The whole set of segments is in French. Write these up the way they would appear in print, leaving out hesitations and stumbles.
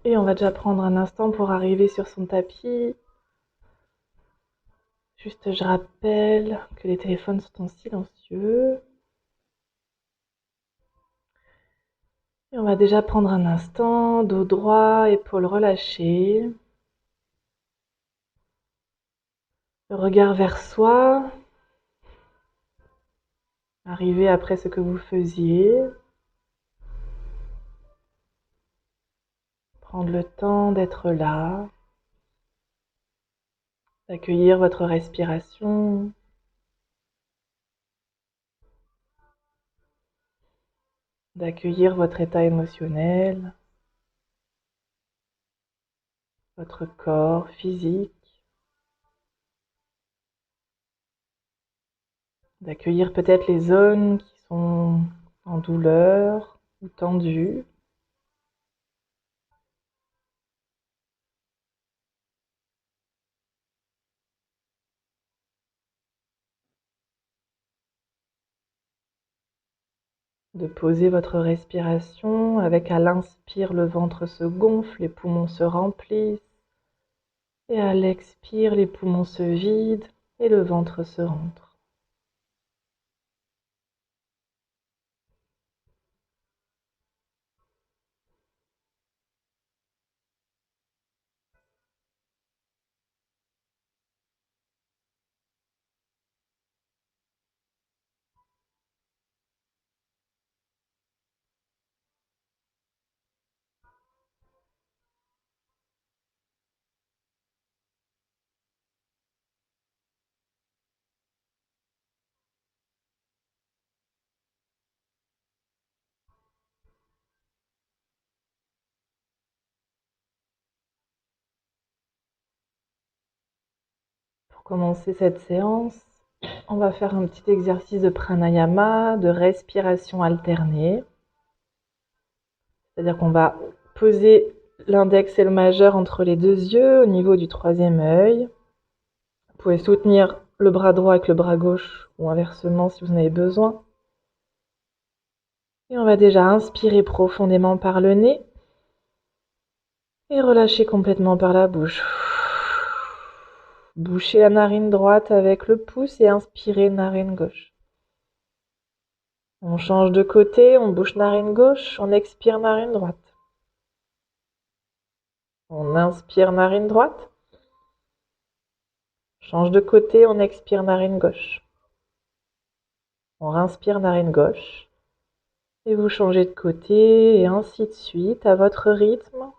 Et on va déjà prendre un instant pour arriver sur son tapis. Juste, je rappelle que les téléphones sont silencieux. Et on va déjà prendre un instant, dos droit, épaules relâchées. Le regard vers soi. Arriver après ce que vous faisiez. Prendre le temps d'être là. D'accueillir votre respiration. D'accueillir votre état émotionnel. Votre corps physique. D'accueillir peut-être les zones qui sont en douleur ou tendues. De poser votre respiration avec à l'inspire le ventre se gonfle, les poumons se remplissent et à l'expire les poumons se vident et le ventre se rentre. Pour commencer cette séance, on va faire un petit exercice de pranayama, de respiration alternée. C'est-à-dire qu'on va poser l'index et le majeur entre les deux yeux au niveau du troisième œil. Vous pouvez soutenir le bras droit avec le bras gauche ou inversement si vous en avez besoin. Et on va déjà inspirer profondément par le nez et relâcher complètement par la bouche. Bouchez la narine droite avec le pouce et inspirez narine gauche. On change de côté, on bouche narine gauche, on expire narine droite. On inspire narine droite. Change de côté, on expire narine gauche. On inspire narine gauche. Et vous changez de côté et ainsi de suite à votre rythme.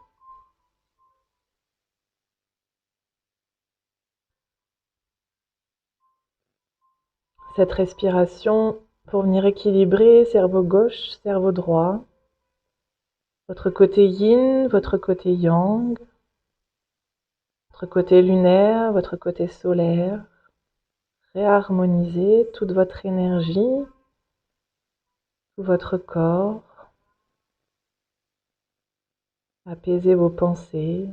Cette respiration pour venir équilibrer cerveau gauche, cerveau droit. Votre côté yin, votre côté yang. Votre côté lunaire, votre côté solaire. Réharmoniser toute votre énergie, tout votre corps. Apaiser vos pensées.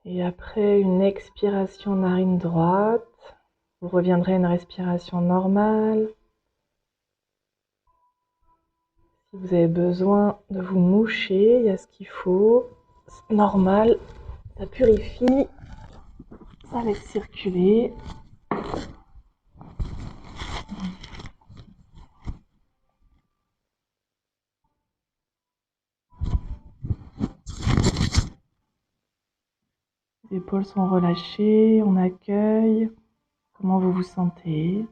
Et après une expiration narine droite, vous reviendrez à une respiration normale. Si vous avez besoin de vous moucher, il y a ce qu'il faut. C'est normal, ça purifie, ça laisse circuler. Les épaules sont relâchées, on accueille comment vous vous sentez.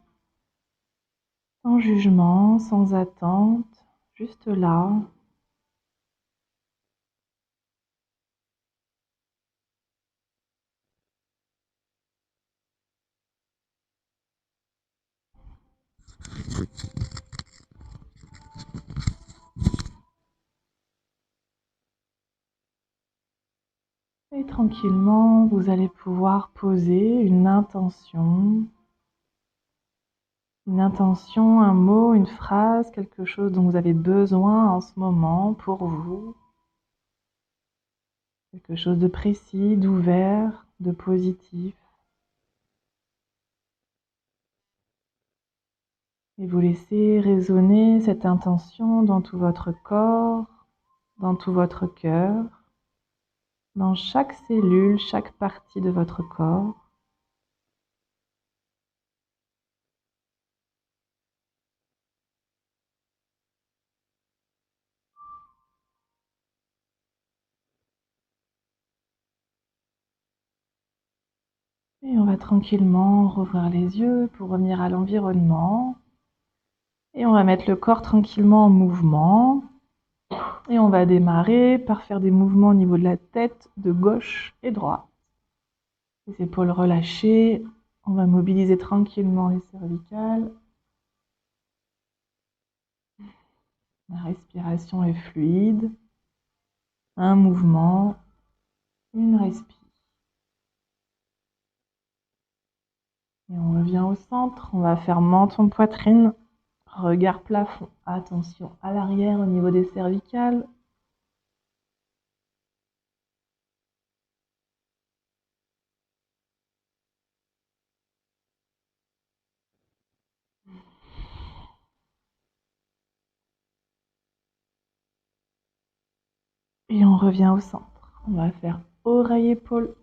Sans jugement, sans attente, juste là. Et tranquillement, vous allez pouvoir poser une intention, un mot, une phrase, quelque chose dont vous avez besoin en ce moment pour vous. Quelque chose de précis, d'ouvert, de positif. Et vous laissez résonner cette intention dans tout votre corps, dans tout votre cœur, dans chaque cellule, chaque partie de votre corps. Et on va tranquillement rouvrir les yeux pour revenir à l'environnement. Et on va mettre le corps tranquillement en mouvement. Et on va démarrer par faire des mouvements au niveau de la tête, de gauche et droite. Les épaules relâchées. On va mobiliser tranquillement les cervicales. La respiration est fluide. Un mouvement, une respire. Et on revient au centre. On va faire menton-poitrine, regard plafond. Attention à l'arrière au niveau des cervicales. Et on revient au centre. On va faire oreille-épaule.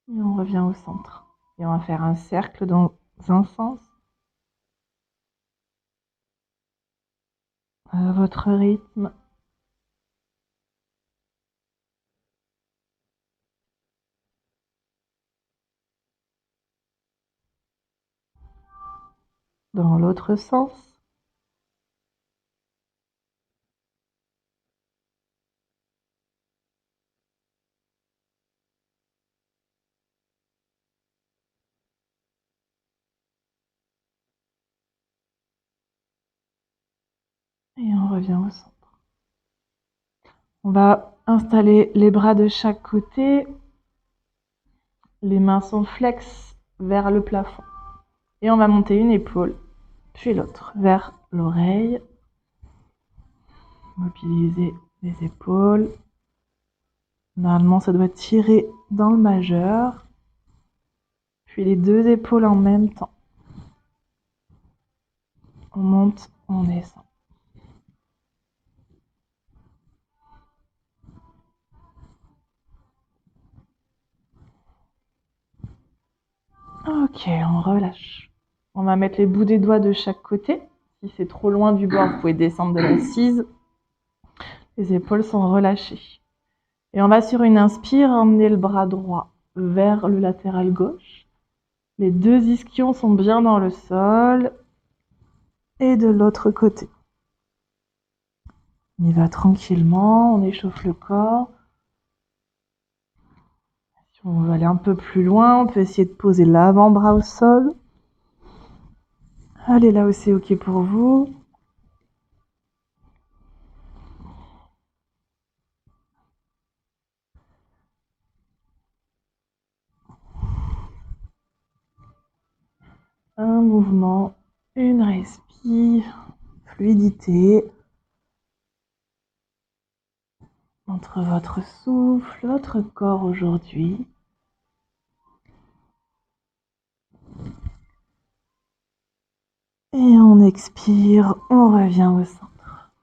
Et on revient au centre. Et on va faire un cercle dans un sens. À votre rythme. Dans l'autre sens. Et on revient au centre. On va installer les bras de chaque côté. Les mains sont flex vers le plafond. Et on va monter une épaule, puis l'autre, vers l'oreille. Mobiliser les épaules. Normalement, ça doit tirer dans le majeur. Puis les deux épaules en même temps. On monte, on descend. Ok, on relâche. On va mettre les bouts des doigts de chaque côté. Si c'est trop loin du bord, vous pouvez descendre de l'assise. Les épaules sont relâchées. Et on va sur une inspire emmener le bras droit vers le latéral gauche. Les deux ischions sont bien dans le sol. Et de l'autre côté. On y va tranquillement, on échauffe le corps. Si on veut aller un peu plus loin, on peut essayer de poser l'avant-bras au sol. Allez là où c'est ok pour vous. Un mouvement, une respire, fluidité entre votre souffle, votre corps aujourd'hui. Et on expire, on revient au centre.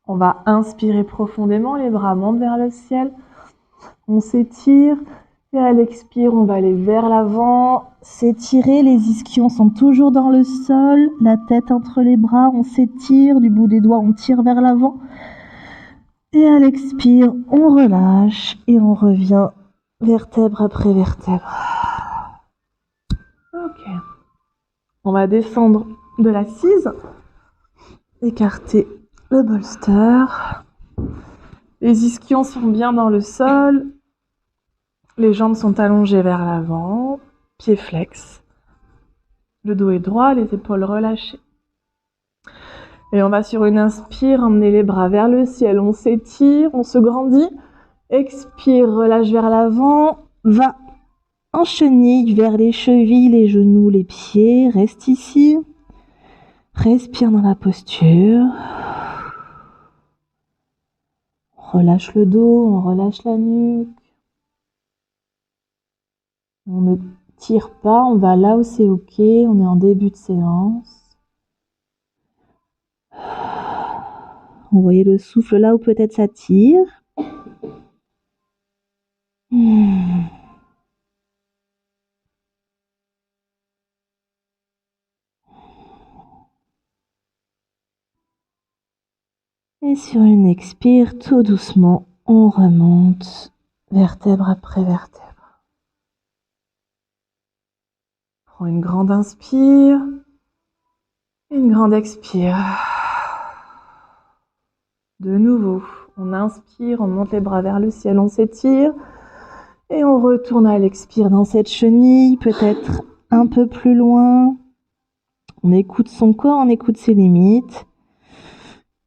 On va inspirer profondément, les bras montent vers le ciel. On s'étire et à l'expire, on va aller vers l'avant, s'étirer. Les ischions sont toujours dans le sol, la tête entre les bras, on s'étire, du bout des doigts, on tire vers l'avant. Et à l'expire, on relâche et on revient vertèbre après vertèbre. Ok. On va descendre de l'assise, écarter le bolster. Les ischions sont bien dans le sol. Les jambes sont allongées vers l'avant, pieds flex. Le dos est droit, les épaules relâchées. Et on va sur une inspire, emmener les bras vers le ciel. On s'étire, on se grandit. Expire, relâche vers l'avant. Va en chenille vers les chevilles, les genoux, les pieds. Reste ici. Respire dans la posture. On relâche le dos, on relâche la nuque. On ne tire pas, on va là où c'est ok. On est en début de séance. Envoyez le souffle là où peut-être ça tire. Et sur une expire, tout doucement, on remonte vertèbre après vertèbre. Prends une grande inspire, une grande expire. De nouveau, on inspire, on monte les bras vers le ciel, on s'étire. Et on retourne à l'expire dans cette chenille, peut-être un peu plus loin. On écoute son corps, on écoute ses limites.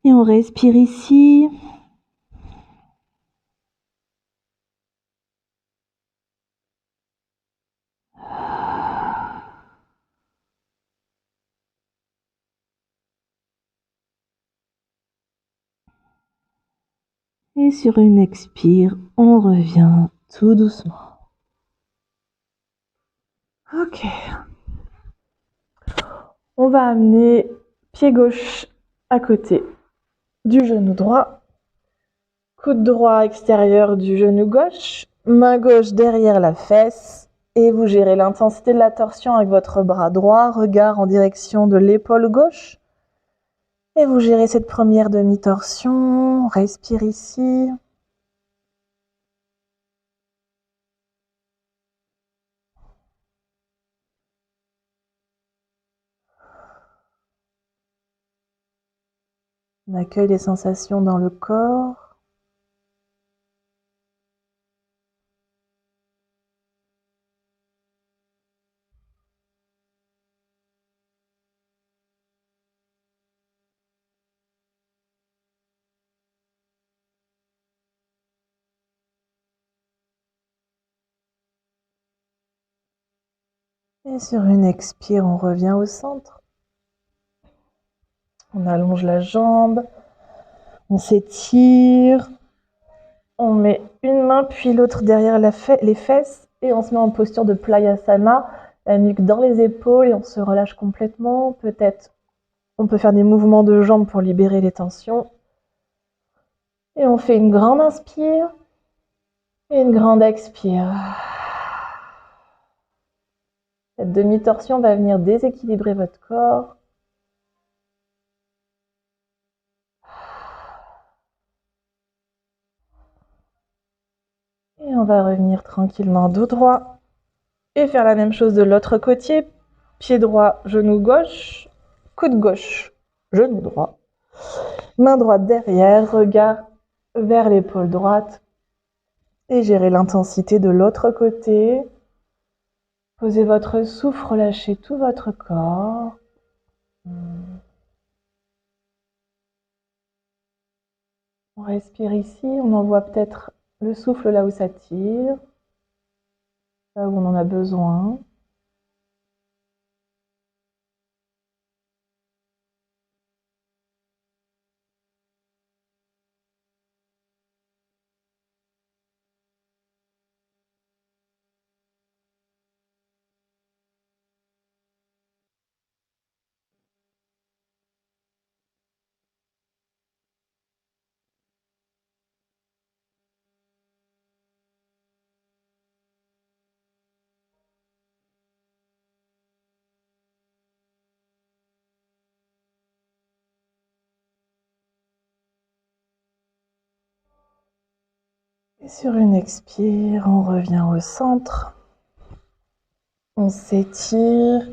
Et on respire ici. Et sur une expire, on revient tout doucement. Ok. On va amener pied gauche à côté du genou droit. Coude droit extérieur du genou gauche. Main gauche derrière la fesse. Et vous gérez l'intensité de la torsion avec votre bras droit. Regard en direction de l'épaule gauche. Et vous gérez cette première demi-torsion. Respire ici. On accueille les sensations dans le corps. Et sur une expire, on revient au centre. On allonge la jambe. On s'étire. On met une main puis l'autre derrière les fesses et on se met en posture de Playasana, la nuque dans les épaules et on se relâche complètement. Peut-être on peut faire des mouvements de jambes pour libérer les tensions. Et on fait une grande inspire et une grande expire. Cette demi-torsion va venir déséquilibrer votre corps. Et on va revenir tranquillement dos droit. Et faire la même chose de l'autre côté. Pied droit, genou gauche, coude gauche, genou droit. Main droite derrière, regard vers l'épaule droite. Et gérez l'intensité de l'autre côté. Posez votre souffle, relâchez tout votre corps. On respire ici, on envoie peut-être le souffle là où ça tire, là où on en a besoin. Sur une expire, on revient au centre. On s'étire.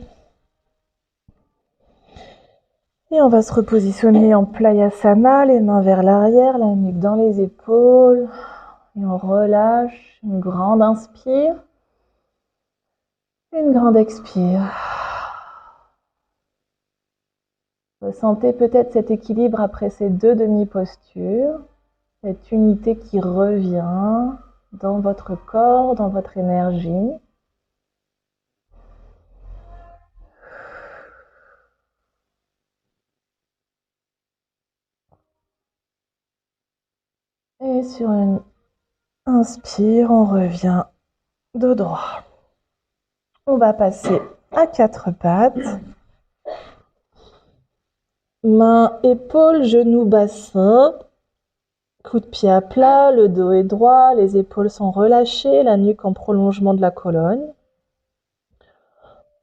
Et on va se repositionner en Playasana, les mains vers l'arrière, la nuque dans les épaules. Et on relâche, une grande inspire. Une grande expire. Ressentez peut-être cet équilibre après ces deux demi-postures. Cette unité qui revient dans votre corps, dans votre énergie. Et sur une inspire, on revient dos droit. On va passer à quatre pattes. Mains, épaules, genoux, bassin. Coup de pied à plat, le dos est droit, les épaules sont relâchées, la nuque en prolongement de la colonne.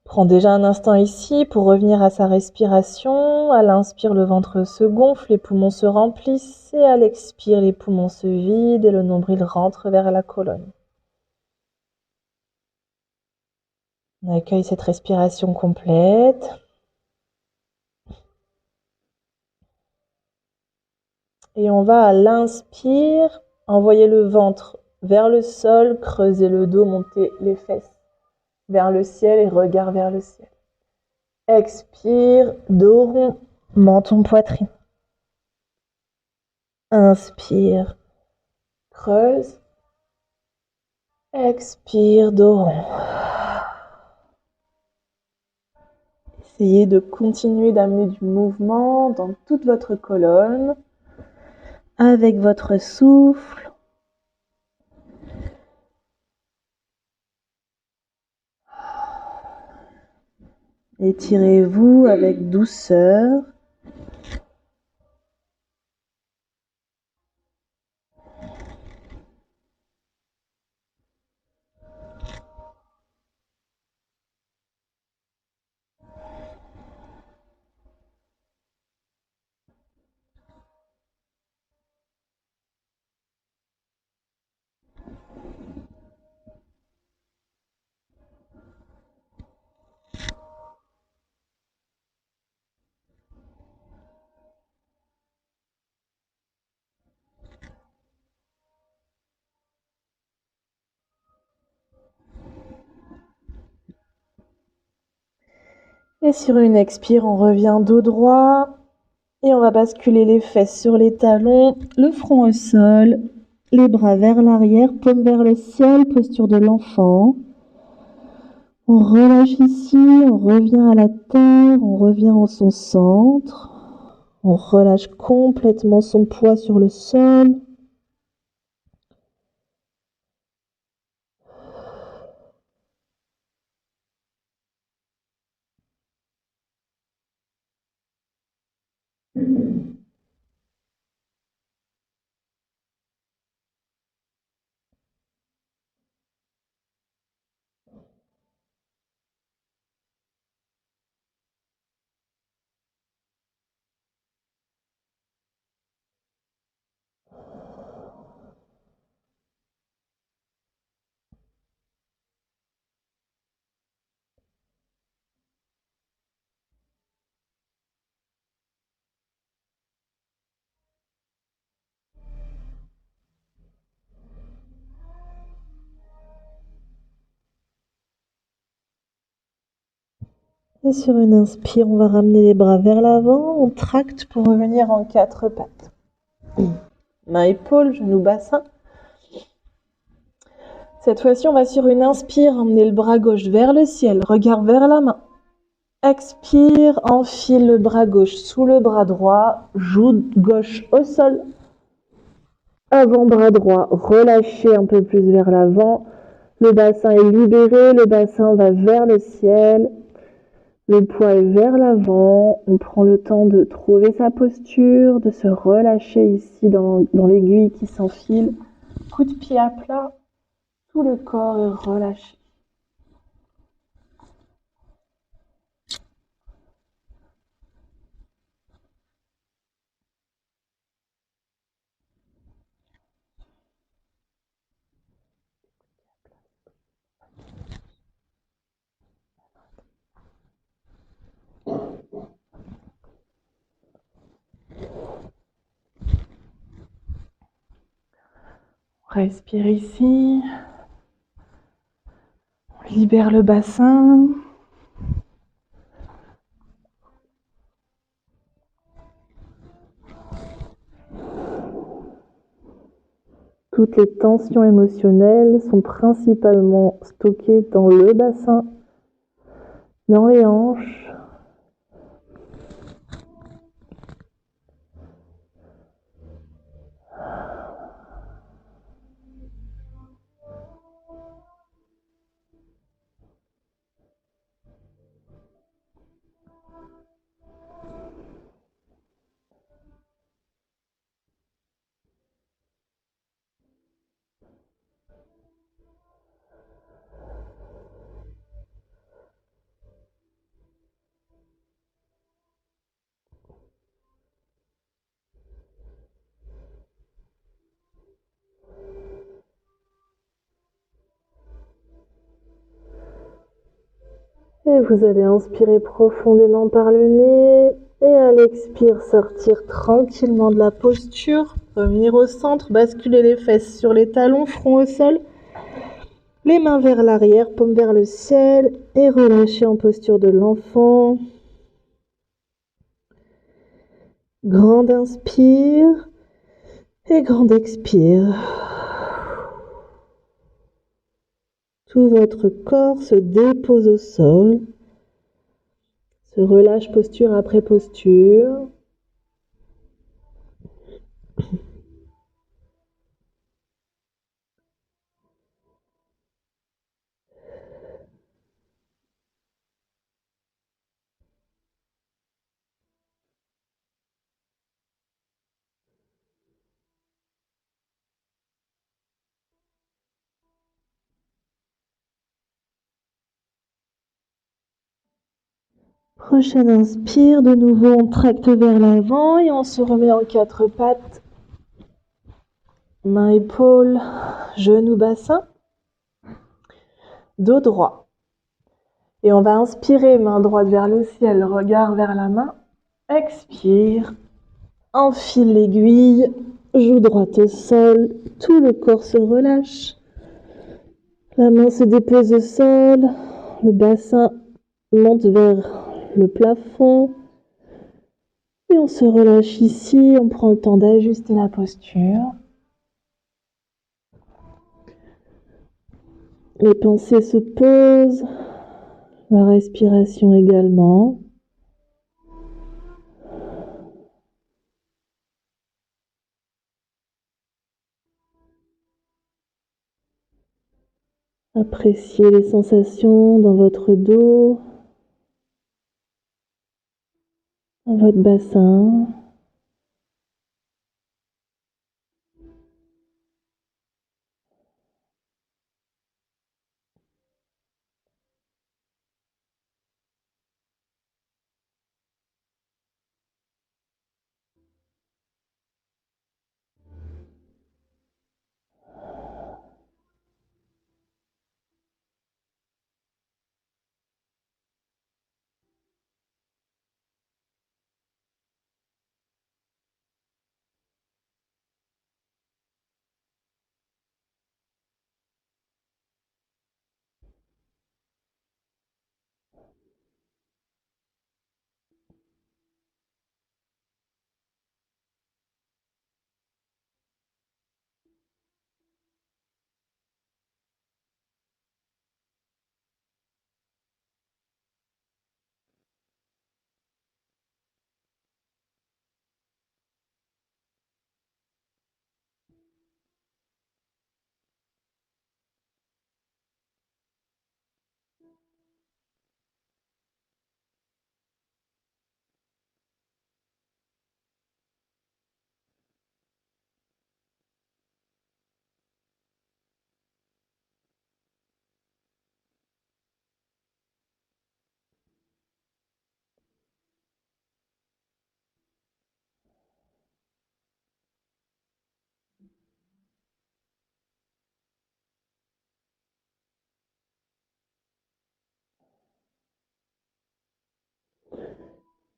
Prends déjà un instant ici pour revenir à sa respiration. À l'inspire, le ventre se gonfle, les poumons se remplissent. Et à l'expire, les poumons se vident et le nombril rentre vers la colonne. On accueille cette respiration complète. Et on va à l'inspire, envoyer le ventre vers le sol, creuser le dos, monter les fesses vers le ciel et regard vers le ciel. Expire, dos rond, menton poitrine. Inspire, creuse. Expire, dos rond. Essayez de continuer d'amener du mouvement dans toute votre colonne avec votre souffle. Étirez-vous avec douceur. Et sur une expire, on revient dos droit. Et on va basculer les fesses sur les talons, le front au sol, les bras vers l'arrière, paume vers le ciel, posture de l'enfant. On relâche ici, on revient à la terre, on revient en son centre. On relâche complètement son poids sur le sol. Et sur une inspire, on va ramener les bras vers l'avant, on tracte pour revenir en quatre pattes. Main, épaule, genou, bassin. Cette fois-ci, on va sur une inspire, emmener le bras gauche vers le ciel, regard vers la main. Expire, enfile le bras gauche sous le bras droit, joue gauche au sol. Avant-bras droit, relâchez un peu plus vers l'avant. Le bassin est libéré, le bassin va vers le ciel. Le poids est vers l'avant. On prend le temps de trouver sa posture, de se relâcher ici dans l'aiguille qui s'enfile. Coup de pied à plat, tout le corps est relâché. Respire ici. On libère le bassin. Toutes les tensions émotionnelles sont principalement stockées dans le bassin, dans les hanches. Et vous allez inspirer profondément par le nez et à l'expire sortir tranquillement de la posture, revenir au centre, basculer les fesses sur les talons, front au sol, les mains vers l'arrière, paume vers le ciel et relâchez en posture de l'enfant. Grande inspire et grande expire. Tout votre corps se dépose au sol, se relâche posture après posture. Prochaine inspire, de nouveau on tracte vers l'avant et on se remet en quatre pattes. Mains, épaules, genoux, bassin, dos droit. Et on va inspirer, main droite vers le ciel, regard vers la main. Expire, enfile l'aiguille, joue droite au sol, tout le corps se relâche. La main se dépose au sol, le bassin monte vers le plafond. Et on se relâche ici, on prend le temps d'ajuster la posture. Les pensées se posent, la respiration également. Appréciez les sensations dans votre dos, dans votre bassin.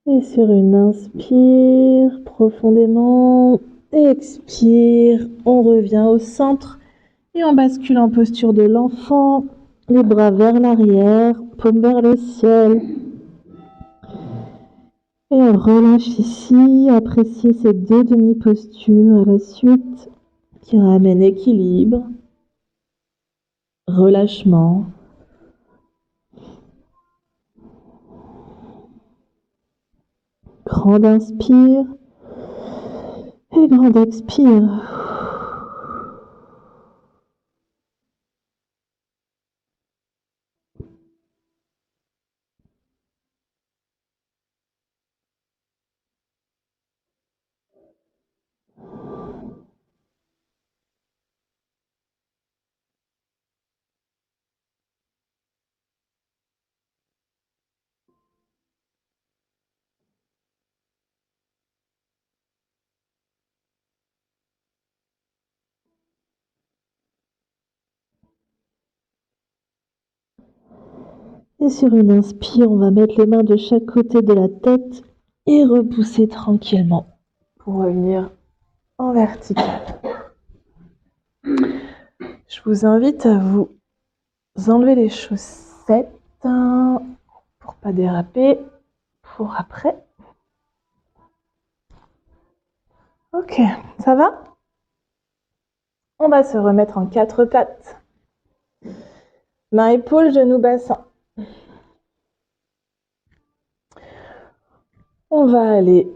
Et sur une inspire profondément, expire, on revient au centre Et on bascule en posture de l'enfant, les bras vers l'arrière, paume vers le ciel. Et on relâche ici, appréciez ces deux demi-postures à la suite qui ramènent équilibre, relâchement. Grand inspire et grand expire. Et sur une inspire, on va mettre les mains de chaque côté de la tête et repousser tranquillement pour revenir en vertical. Je vous invite à vous enlever les chaussettes pour pas déraper pour après. Ok, ça va? On va se remettre en quatre pattes. Main, épaule, genou, bassin. On va aller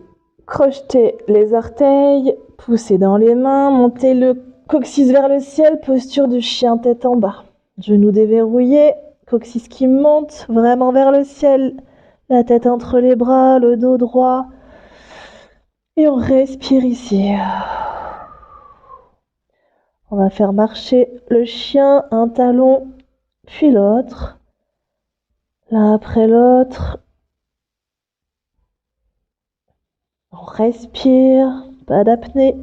crocheter les orteils, pousser dans les mains, monter le coccyx vers le ciel, posture du chien tête en bas. Genoux déverrouillés, coccyx qui monte vraiment vers le ciel, la tête entre les bras, le dos droit. Et on respire ici. On va faire marcher le chien, un talon, puis l'autre, l'un après l'autre. On respire, pas d'apnée.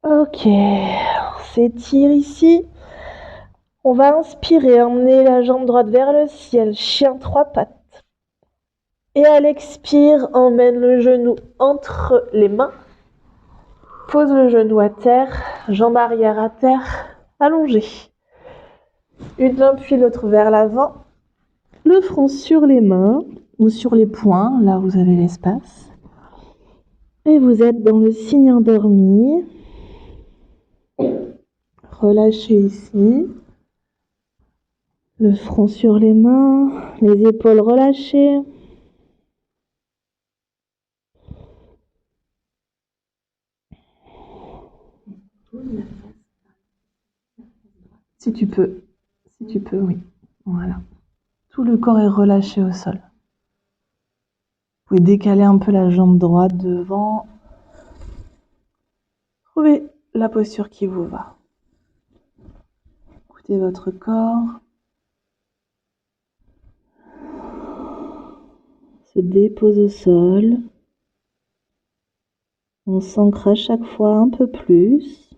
Ok, on s'étire ici. On va inspirer, emmener la jambe droite vers le ciel, chien trois pattes. Et à l'expire, emmène le genou entre les mains. Pose le genou à terre, jambe arrière à terre, allongée. Une jambe puis l'autre vers l'avant. Le front sur les mains ou sur les poings, là où vous avez l'espace. Et vous êtes dans le signe endormi. Relâchez ici. Le front sur les mains, les épaules relâchées. Si tu peux, oui. Voilà. Tout le corps est relâché au sol. Vous pouvez décaler un peu la jambe droite devant. Trouvez la posture qui vous va. Écoutez votre corps. Se dépose au sol. On s'ancre à chaque fois un peu plus.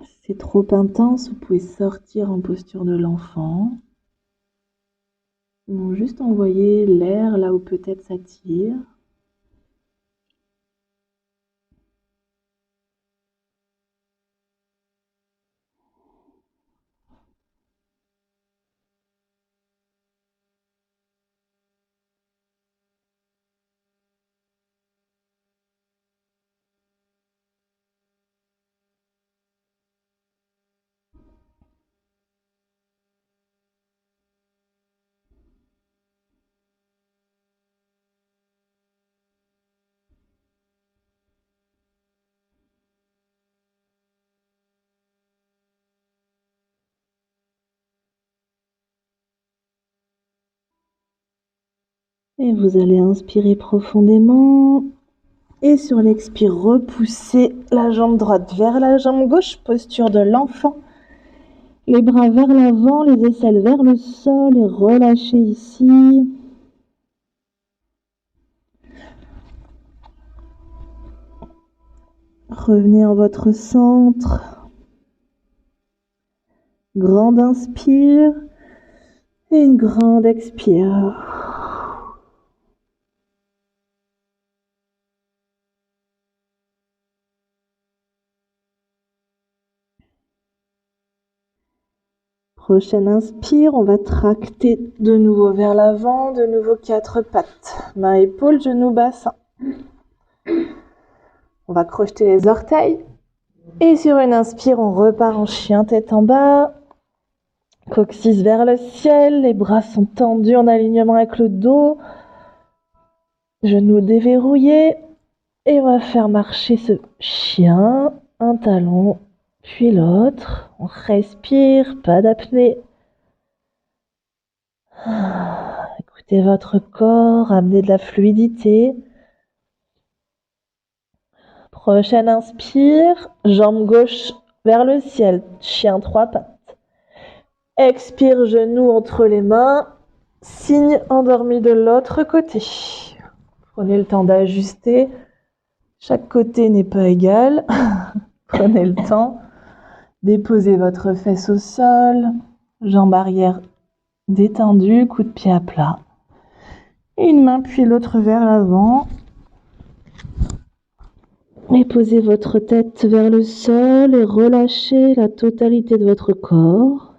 Si c'est trop intense, vous pouvez sortir en posture de l'enfant. Ou juste envoyer l'air là où peut-être ça tire. Et vous allez inspirer profondément. Et sur l'expire, repoussez la jambe droite vers la jambe gauche, posture de l'enfant. Les bras vers l'avant, les aisselles vers le sol et relâchez ici. Revenez en votre centre. Grande inspire et une grande expire. Prochaine inspire, on va tracter de nouveau vers l'avant, de nouveau 4 pattes. Mains, épaules, genoux, bassin. On va crocheter les orteils. Et sur une inspire, on repart en chien, tête en bas. Coccyx vers le ciel, les bras sont tendus en alignement avec le dos. Genoux déverrouillés. Et on va faire marcher ce chien, un talon, puis l'autre. On respire, pas d'apnée. Écoutez votre corps, amenez de la fluidité. Prochaine inspire, jambe gauche vers le ciel, chien 3 pattes. Expire, genoux entre les mains, signe endormi de l'autre côté. Prenez le temps d'ajuster, chaque côté n'est pas égal. Prenez le temps, déposez votre fesse au sol, jambe arrière détendue, coude de pied à plat. Une main puis l'autre vers l'avant. Et posez votre tête vers le sol et relâchez la totalité de votre corps.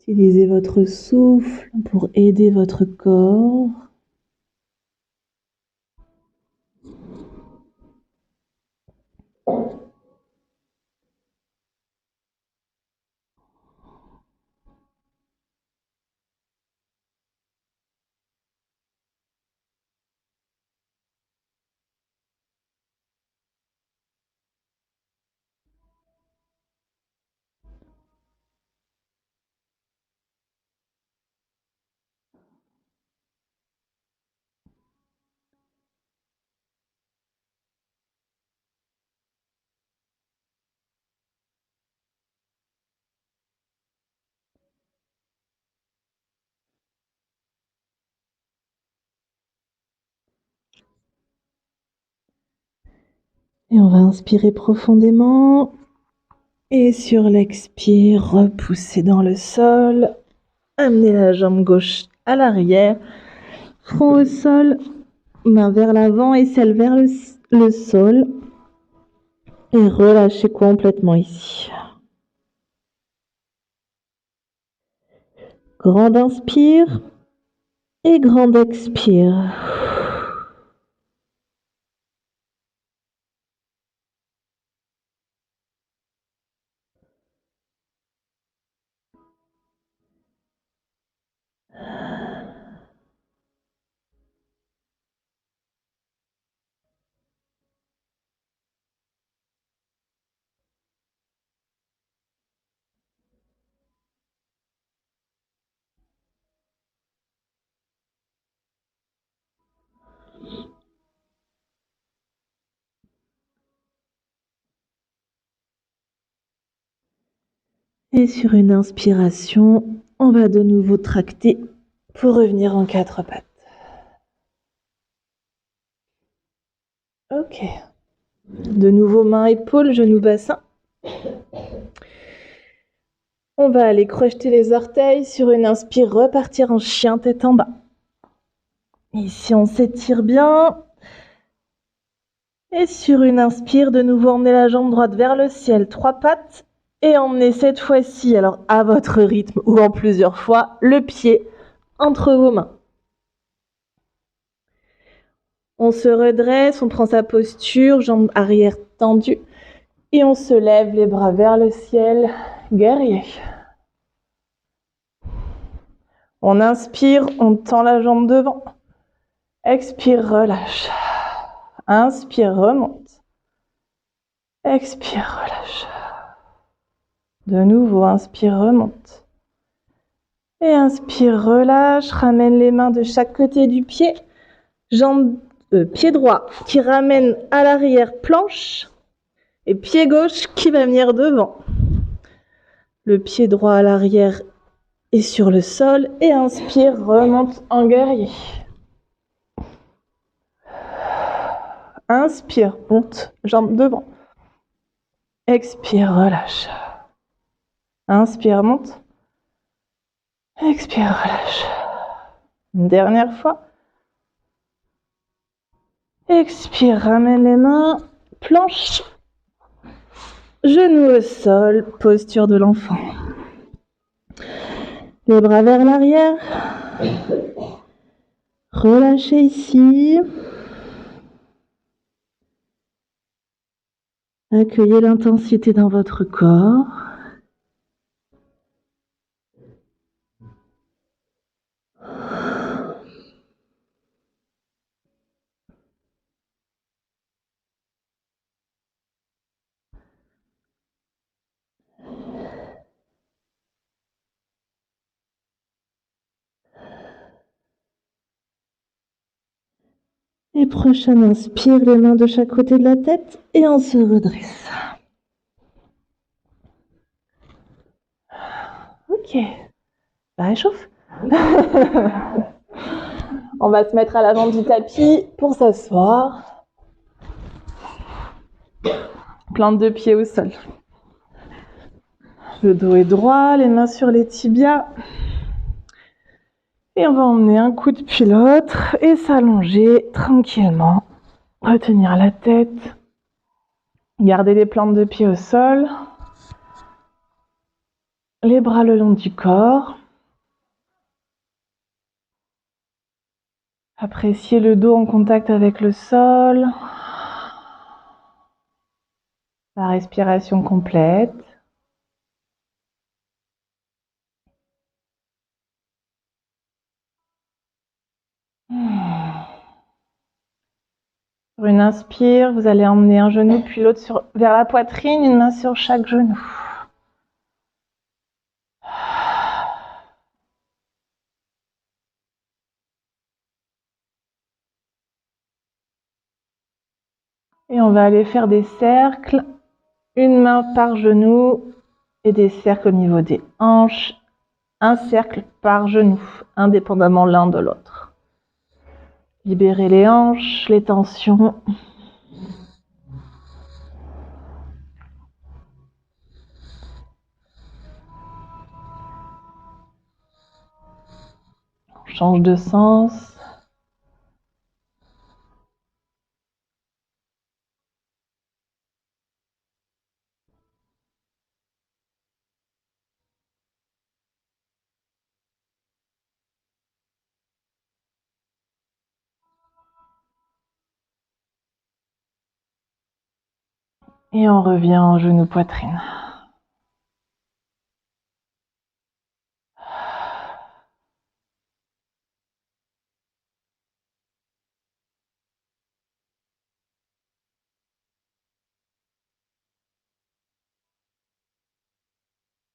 Utilisez votre souffle pour aider votre corps. Et on va inspirer profondément. Et sur l'expire, repoussez dans le sol. Amenez la jambe gauche à l'arrière. Front au sol, main vers l'avant et celle vers le sol. Et relâchez complètement ici. Grande inspire et grande expire. Et sur une inspiration, on va de nouveau tracter pour revenir en 4 pattes. Ok. De nouveau mains, épaules, genoux, bassin. On va aller crocheter les orteils. Sur une inspire, repartir en chien, tête en bas. Ici, on s'étire bien. Et sur une inspire, de nouveau emmener la jambe droite vers le ciel, 3 pattes. Et emmener cette fois-ci, alors à votre rythme ou en plusieurs fois, le pied entre vos mains. On se redresse, on prend sa posture, jambes arrière tendues. Et on se lève les bras vers le ciel, guerrier. On inspire, on tend la jambe devant. Expire, relâche. Inspire, remonte. Expire, relâche. De nouveau, inspire, remonte. Et inspire, relâche. Ramène les mains de chaque côté du pied. Pied droit qui ramène à l'arrière, planche. Et pied gauche qui va venir devant. Le pied droit à l'arrière est sur le sol. Et inspire, remonte en guerrier. Inspire, monte, jambe devant. Expire, relâche. Inspire, monte. Expire, relâche. Une dernière fois. Expire, ramène les mains, planche. Genoux au sol, posture de l'enfant. Les bras vers l'arrière. Relâchez ici. Accueillez l'intensité dans votre corps. Et prochain inspire, les mains de chaque côté de la tête et on se redresse. Ok, ça réchauffe. On va se mettre à l'avant du tapis pour s'asseoir. Plante de pied au sol. Le dos est droit, les mains sur les tibias. Et on va emmener un coude puis l'autre et s'allonger tranquillement. Retenir la tête. Garder les plantes de pied au sol. Les bras le long du corps. Appréciez le dos en contact avec le sol. La respiration complète. Sur une inspire, vous allez emmener un genou puis l'autre vers la poitrine, une main sur chaque genou. Et on va aller faire des cercles, une main par genou et des cercles au niveau des hanches, un cercle par genou, indépendamment l'un de l'autre. Libérez les hanches, les tensions. On change de sens. Et on revient en genou-poitrine.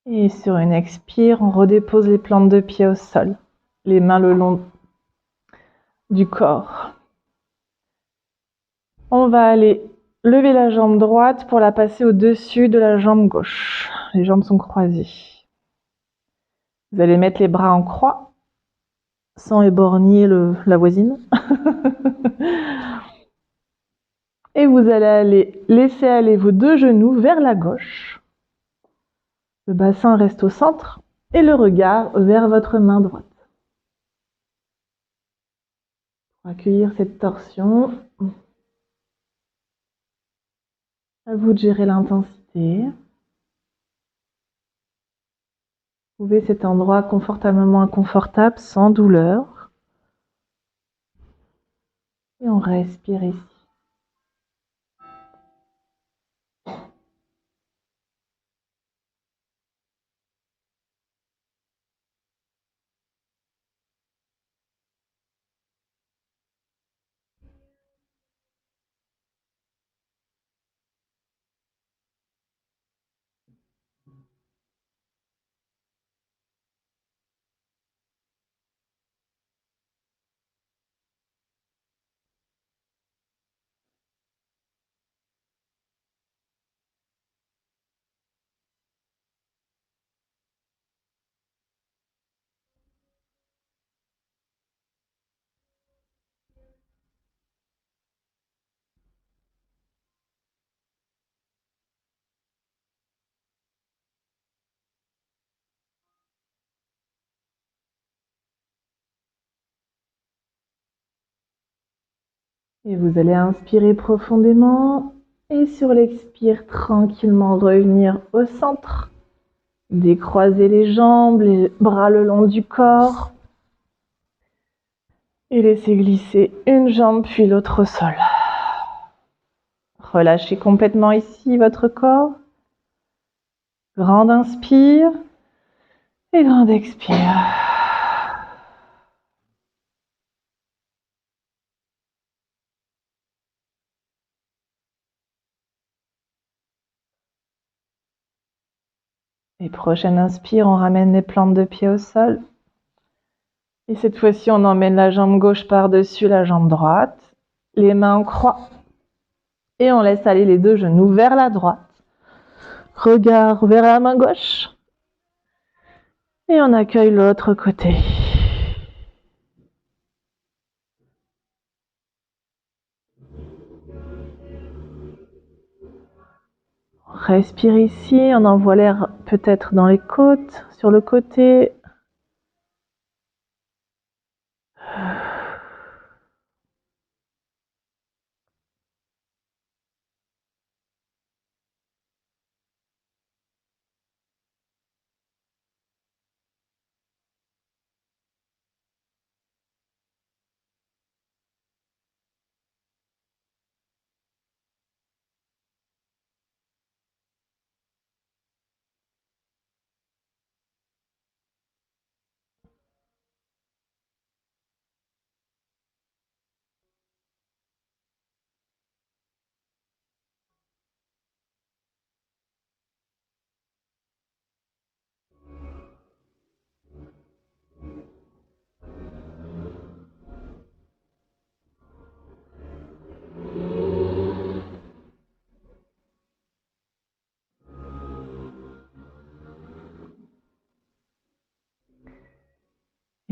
Et sur une expire, on redépose les plantes de pied au sol, les mains le long du corps. On va aller lever la jambe droite pour la passer au-dessus de la jambe gauche. Les jambes sont croisées. Vous allez mettre les bras en croix, sans éborgner la voisine. Et vous allez laisser aller vos deux genoux vers la gauche. Le bassin reste au centre et le regard vers votre main droite. Pour accueillir cette torsion, à vous de gérer l'intensité. Trouvez cet endroit confortablement inconfortable, sans douleur. Et on respire ici. Et vous allez inspirer profondément et sur l'expire, tranquillement revenir au centre. Décroiser les jambes, les bras le long du corps. Et laissez glisser une jambe puis l'autre au sol. Relâchez complètement ici votre corps. Grande inspire et grande expire. Et prochaine inspire, on ramène les plantes de pied au sol. Et cette fois-ci, on emmène la jambe gauche par-dessus la jambe droite. Les mains en croix. Et on laisse aller les deux genoux vers la droite. Regard vers la main gauche. Et on accueille l'autre côté. Respire ici, on envoie l'air peut-être dans les côtes, sur le côté.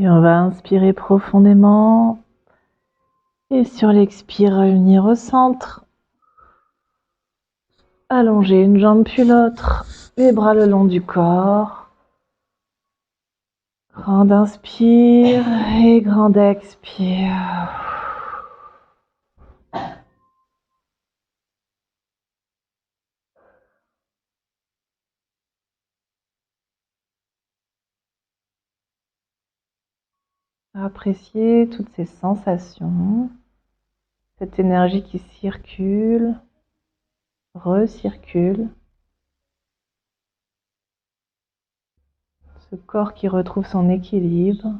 Et on va inspirer profondément. Et sur l'expire, revenir au centre. Allonger une jambe puis l'autre. Les bras le long du corps. Grande inspire et grande expire. Appréciez toutes ces sensations, cette énergie qui circule, recircule, ce corps qui retrouve son équilibre.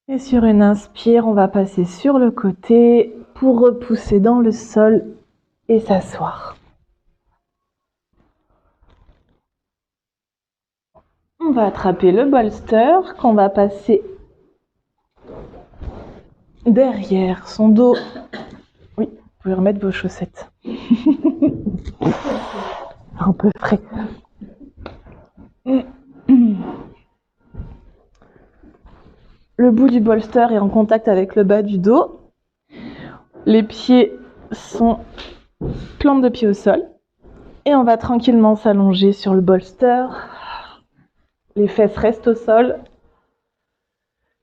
Et sur une inspire, on va passer sur le côté pour repousser dans le sol et s'asseoir. On va attraper le bolster qu'on va passer derrière son dos. Oui, vous pouvez remettre vos chaussettes. Un peu frais. Le bout du bolster est en contact avec le bas du dos. Les pieds sont plantes de pied au sol. Et on va tranquillement s'allonger sur le bolster. Les fesses restent au sol.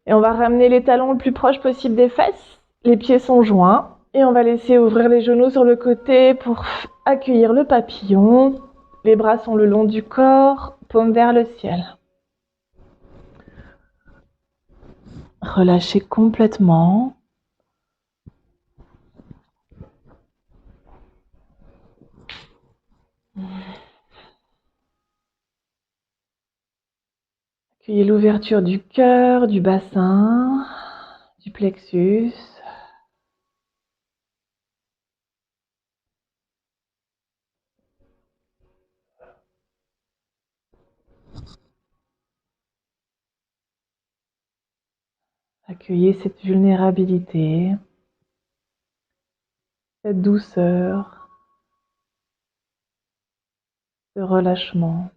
Et on va ramener les talons le plus proche possible des fesses. Les pieds sont joints. Et on va laisser ouvrir les genoux sur le côté pour accueillir le papillon. Les bras sont le long du corps, paume vers le ciel. Relâchez complètement. Accueillez l'ouverture du cœur, du bassin, du plexus. Accueillez cette vulnérabilité, cette douceur, ce relâchement.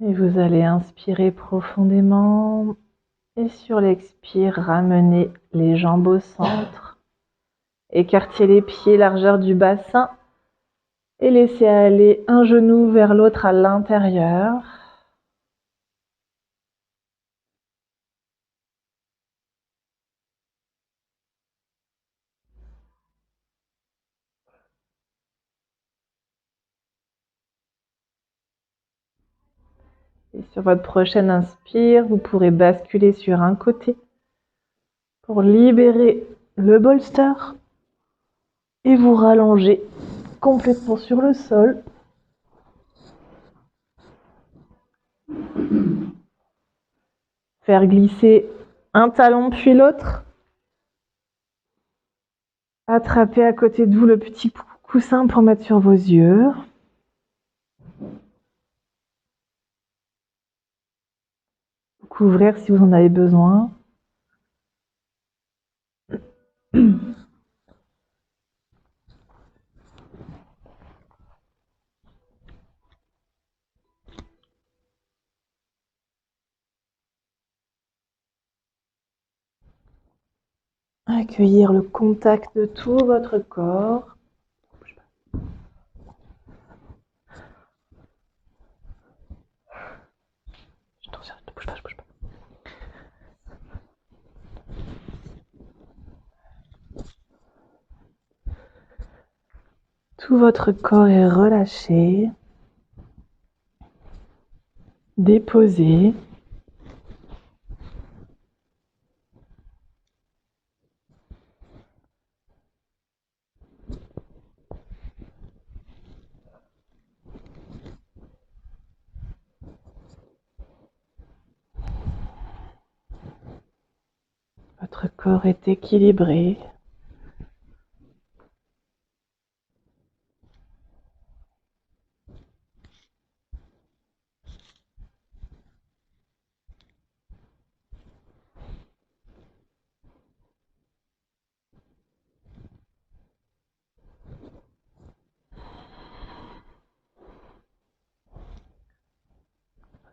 Et vous allez inspirer profondément et sur l'expire, ramenez les jambes au centre. Écartez les pieds, largeur du bassin et laissez aller un genou vers l'autre à l'intérieur. Et sur votre prochaine inspire, vous pourrez basculer sur un côté pour libérer le bolster et vous rallonger complètement sur le sol. Faire glisser un talon puis l'autre. Attrapez à côté de vous le petit coussin pour mettre sur vos yeux. Couvrir si vous en avez besoin. Accueillir le contact de tout votre corps. Ne bouge pas, je bouge pas. Tout votre corps est relâché, déposé. Votre corps est équilibré.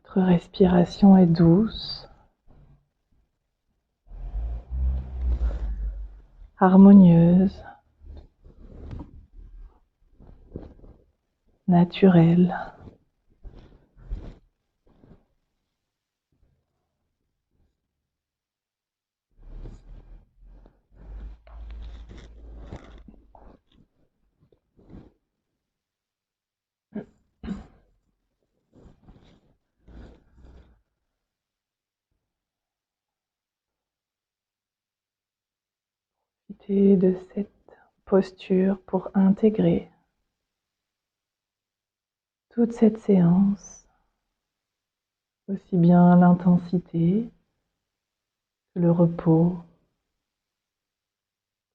Votre respiration est douce, harmonieuse, naturelle. Profitez de cette posture pour intégrer toute cette séance, aussi bien l'intensité que le repos,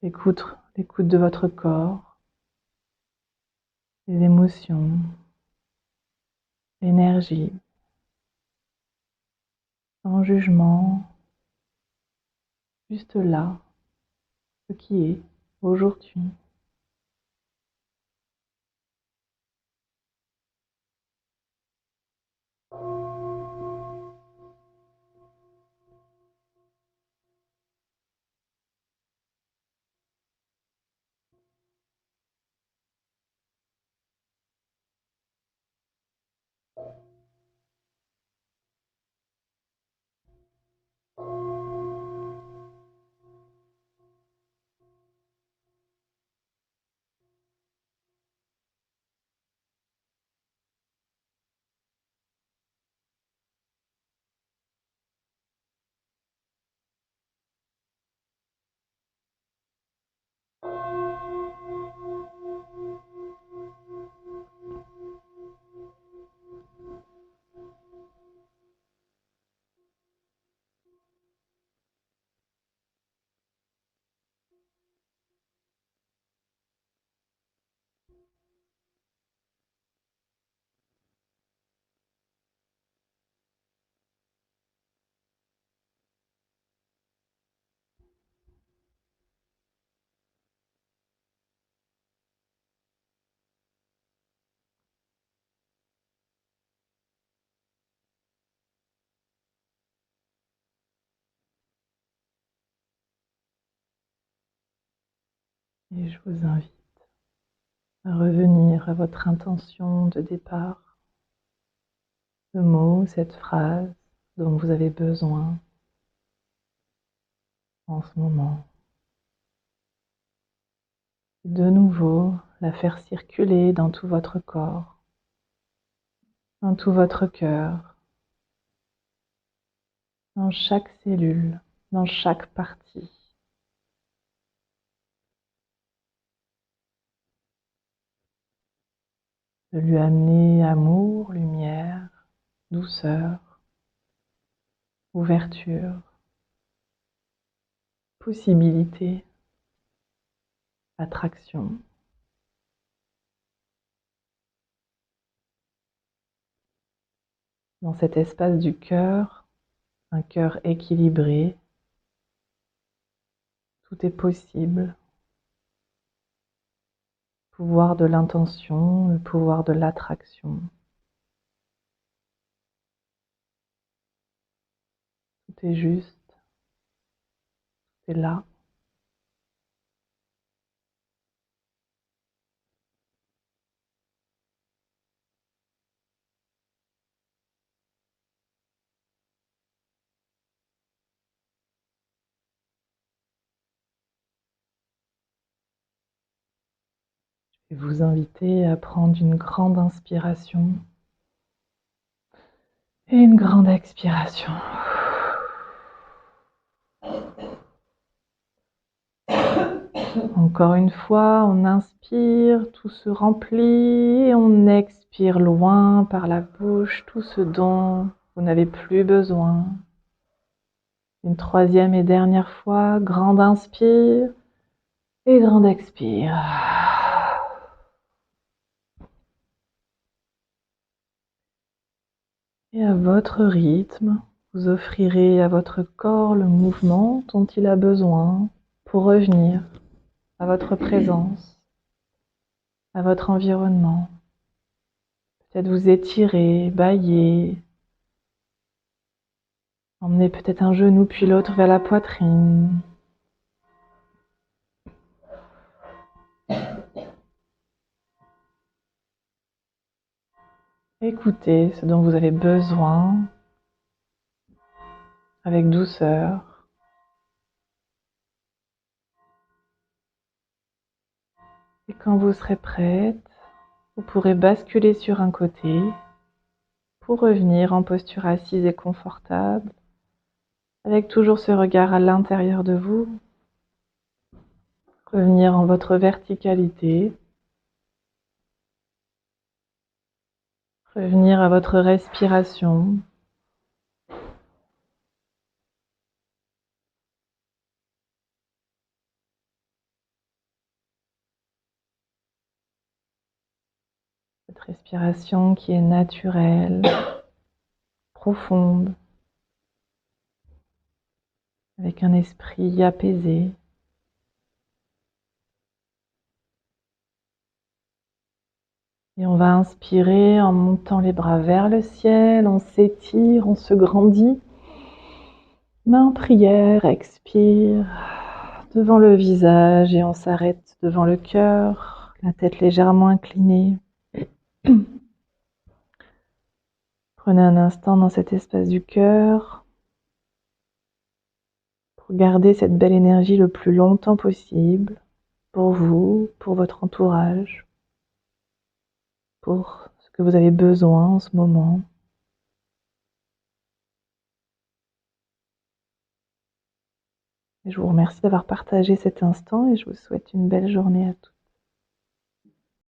l'écoute de votre corps, les émotions, l'énergie, sans jugement, juste là, ce qui est aujourd'hui. Et je vous invite à revenir à votre intention de départ, ce mot, cette phrase dont vous avez besoin en ce moment. Et de nouveau, la faire circuler dans tout votre corps, dans tout votre cœur, dans chaque cellule, dans chaque partie. De lui amener amour, lumière, douceur, ouverture, possibilité, attraction. Dans cet espace du cœur, un cœur équilibré, tout est possible. Le pouvoir de l'intention, le pouvoir de l'attraction. Tout est juste, tout est là. Je vais vous inviter à prendre une grande inspiration et une grande expiration. Encore une fois, on inspire, tout se remplit et on expire loin par la bouche tout ce dont vous n'avez plus besoin. Une troisième et dernière fois, grande inspire et grande expire. Et à votre rythme, vous offrirez à votre corps le mouvement dont il a besoin pour revenir à votre présence, à votre environnement. Peut-être vous étirer, bâiller, emmener peut-être un genou puis l'autre vers la poitrine. Écoutez ce dont vous avez besoin avec douceur. Et quand vous serez prête, vous pourrez basculer sur un côté pour revenir en posture assise et confortable, avec toujours ce regard à l'intérieur de vous. Revenir en votre verticalité. Revenir à votre respiration. Cette respiration qui est naturelle, profonde, avec un esprit apaisé. Et on va inspirer en montant les bras vers le ciel, on s'étire, on se grandit. Main en prière, expire devant le visage et on s'arrête devant le cœur, la tête légèrement inclinée. Prenez un instant dans cet espace du cœur pour garder cette belle énergie le plus longtemps possible pour vous, pour votre entourage, pour ce que vous avez besoin en ce moment. Et je vous remercie d'avoir partagé cet instant et je vous souhaite une belle journée à tous.